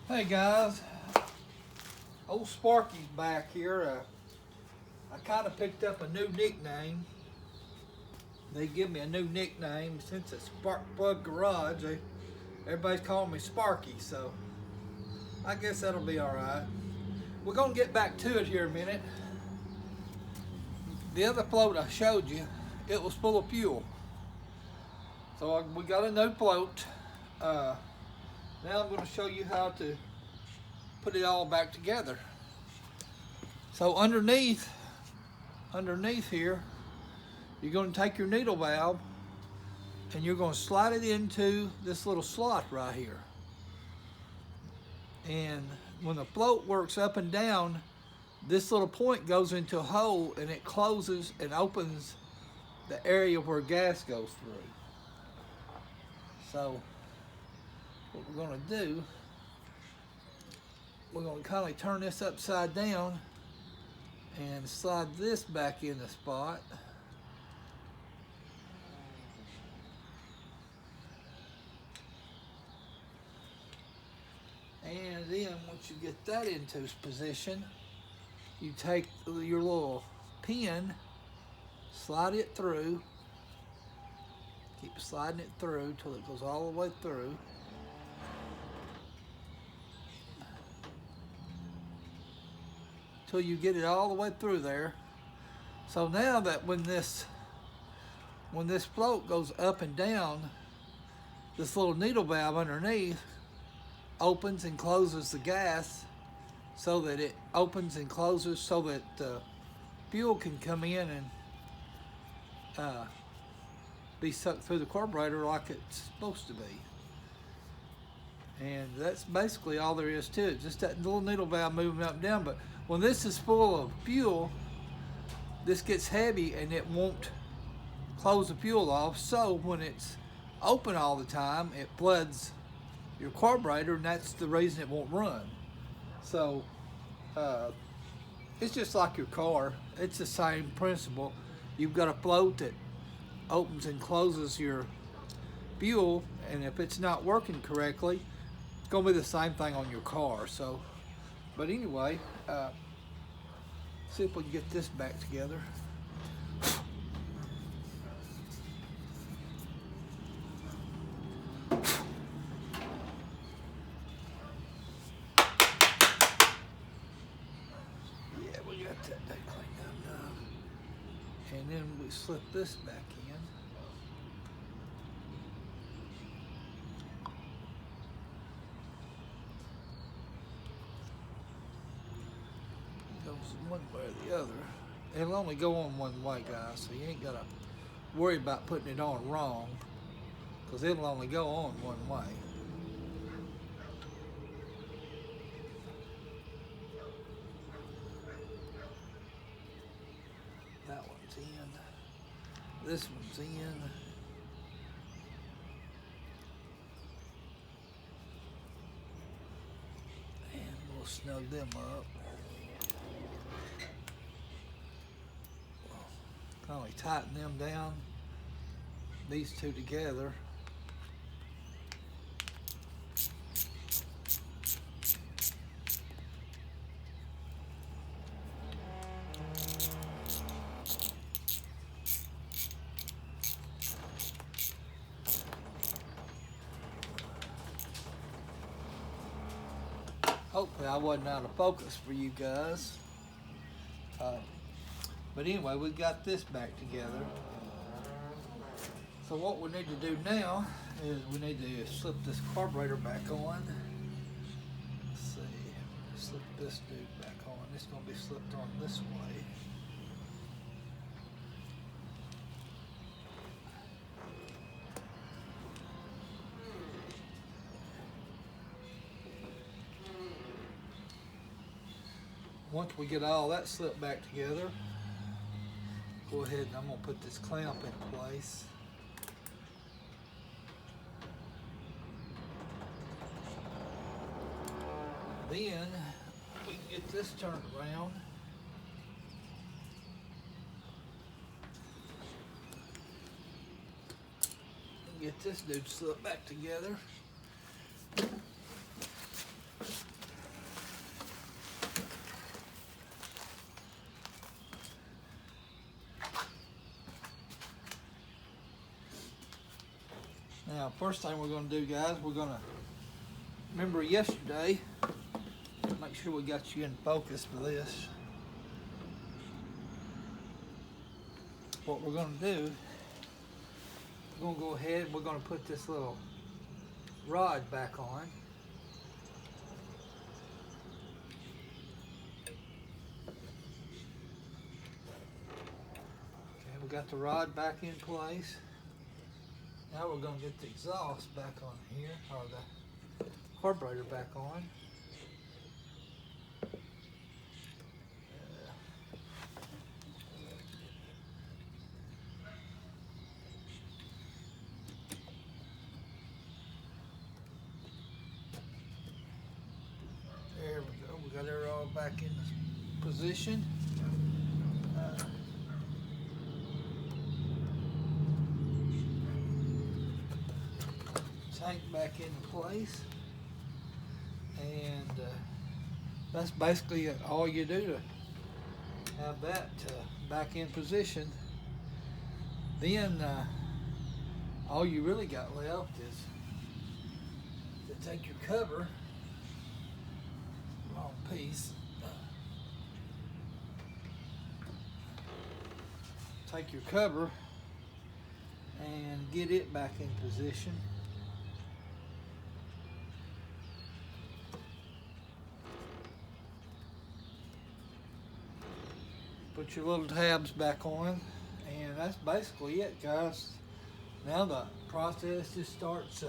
Hey guys, old Sparky's back here. I kind of picked up a new nickname. They give me a new nickname since it's Spark Plug Garage. Everybody's calling me Sparky, so I guess that'll be all right. We're gonna get back to it here in a minute. The other float I showed you, it was full of fuel. So we got a new float. Now I'm going to show you how to put it all back together. So underneath here, you're going to take your needle valve and you're going to slide it into this little slot right here. And when the float works up and down, this little point goes into a hole and it closes and opens the area where gas goes through. So what we're going to do, we're going to kind of turn this upside down and slide this back in the spot. And then once you get that into its position, you take your little pin, slide it through, keep sliding it through till it goes all the way through. Till you get it all the way through there. So now that when this float goes up and down, this little needle valve underneath opens and closes the gas so that it opens and closes so that fuel can come in and be sucked through the carburetor like it's supposed to be. And that's basically all there is to it, just that little needle valve moving up and down. But when this is full of fuel, this gets heavy and it won't close the fuel off. So when it's open all the time, it floods your carburetor, and that's the reason it won't run. So it's just like your car. It's the same principle. You've got a float that opens and closes your fuel, and if it's not working correctly, it's gonna be the same thing on your car. So, but anyway, see if we can get this back together. Yeah, we got that cleaned up now. And then we slip this back in. One way or the other. It'll only go on one way, guys, so you ain't gotta worry about putting it on wrong, because it'll only go on one way. That one's in. This one's in. And we'll snug them up. Kind of tighten them down, these two together. Hopefully I wasn't out of focus for you guys. But anyway, we got this back together. So what we need to do now is we need to slip this carburetor back on. Let's see, slip this dude back on. It's going to be slipped on this way. Once we get all that slipped back together, go ahead and I'm going to put this clamp in place. Then we can get this turned around. Get this dude slipped back together. first thing we're going to do, guys, we're going to remember yesterday. Make sure we got you in focus for this. What we're going to do, we're going to go ahead and we're going to put this little rod back on. Okay, we got the rod back in place. Now we're going to get the exhaust back on here, or the carburetor back on. There we go. We got her all back in position. Tank back into place, and that's basically all you do to have that back in position. Then all you really got left is to take your cover, wrong piece, take your cover and get it back in position. Put your little tabs back on, and that's basically it, guys. Now the process just starts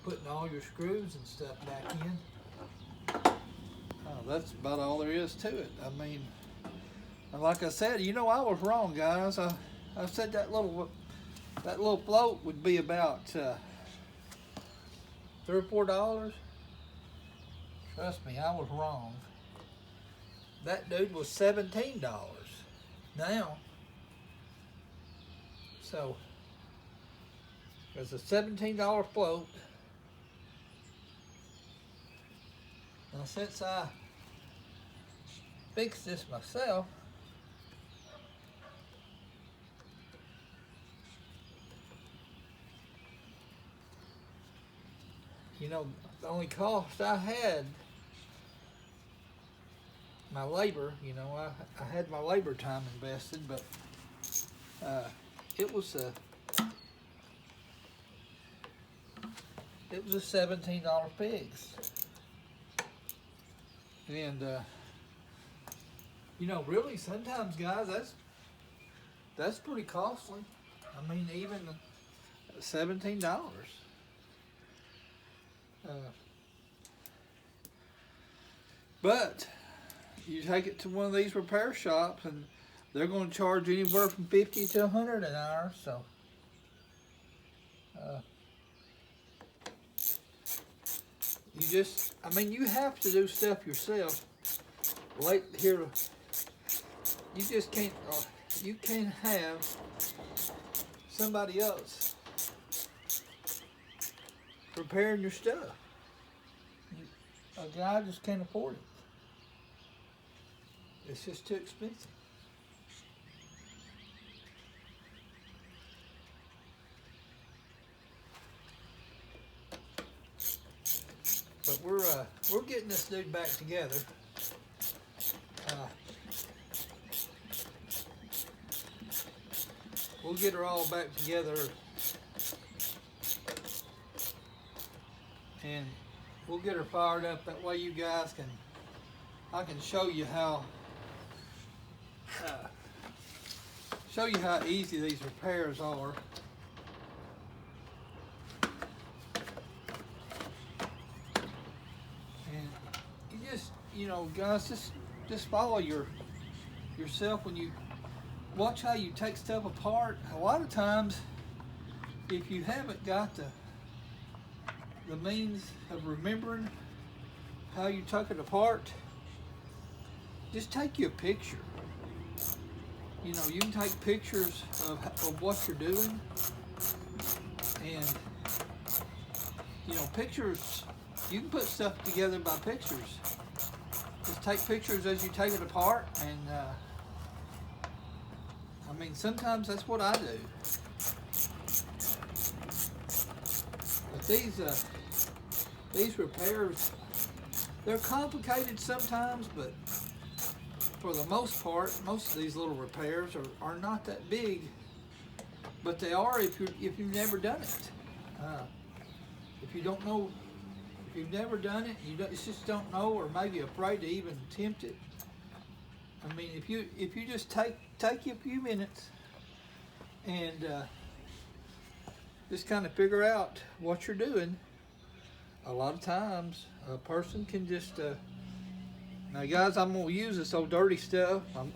putting all your screws and stuff back in. That's about all there is to it. I mean, like I said, you know, I was wrong, guys. I said that little float would be about $3 or $4. Trust me, I was wrong. That dude was $17 now. So there's a $17 float. Now since I fixed this myself, you know, the only cost I had, my labor, you know, I had my labor time invested, but it was a $17 fix. And you know, really sometimes, guys, that's pretty costly. I mean, even $17. But you take it to one of these repair shops and they're going to charge anywhere from $50 to $100 an hour. So you just, I mean, you have to do stuff yourself. Right here, you just can't, you can't have somebody else repairing your stuff. A guy just can't afford it. It's just too expensive. But we're getting this dude back together. We'll get her all back together, and we'll get her fired up. That way you guys can, I can show you how easy these repairs are. And you just, you know, guys, just follow yourself when you watch how you take stuff apart. A lot of times, if you haven't got the means of remembering how you took it apart, just take you a picture. You know, you can take pictures of what you're doing, and you know, pictures, you can put stuff together by pictures. Just take pictures as you take it apart, and I mean, sometimes that's what I do. these repairs, they're complicated sometimes, but for the most part, most of these little repairs are not that big, but they are if you've never done it. If you don't know, if you've never done it, you just don't know, or maybe afraid to even attempt it. I mean, if you just take you a few minutes and just kind of figure out what you're doing, a lot of times a person can just now guys, I'm gonna use this old dirty stuff. I'm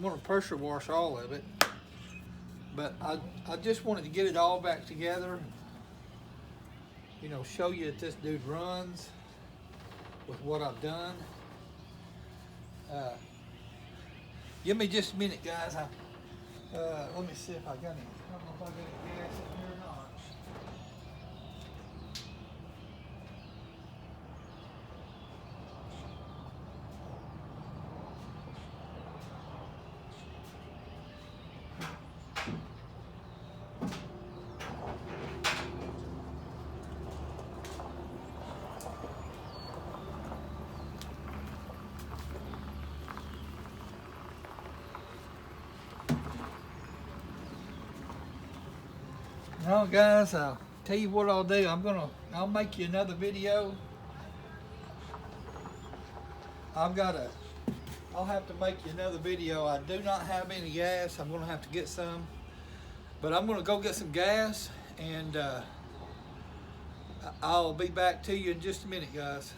gonna pressure wash all of it, but I just wanted to get it all back together, you know, show you that this dude runs with what I've done. Give me just a minute, guys. Let me see if I got any. I don't know if I got any gas in here or not. Well, guys, I'll tell you what I'll do. I'll make you another video. I'll have to make you another video. I do not have any gas. I'm gonna have to get some, but I'm gonna go get some gas, and I'll be back to you in just a minute, guys.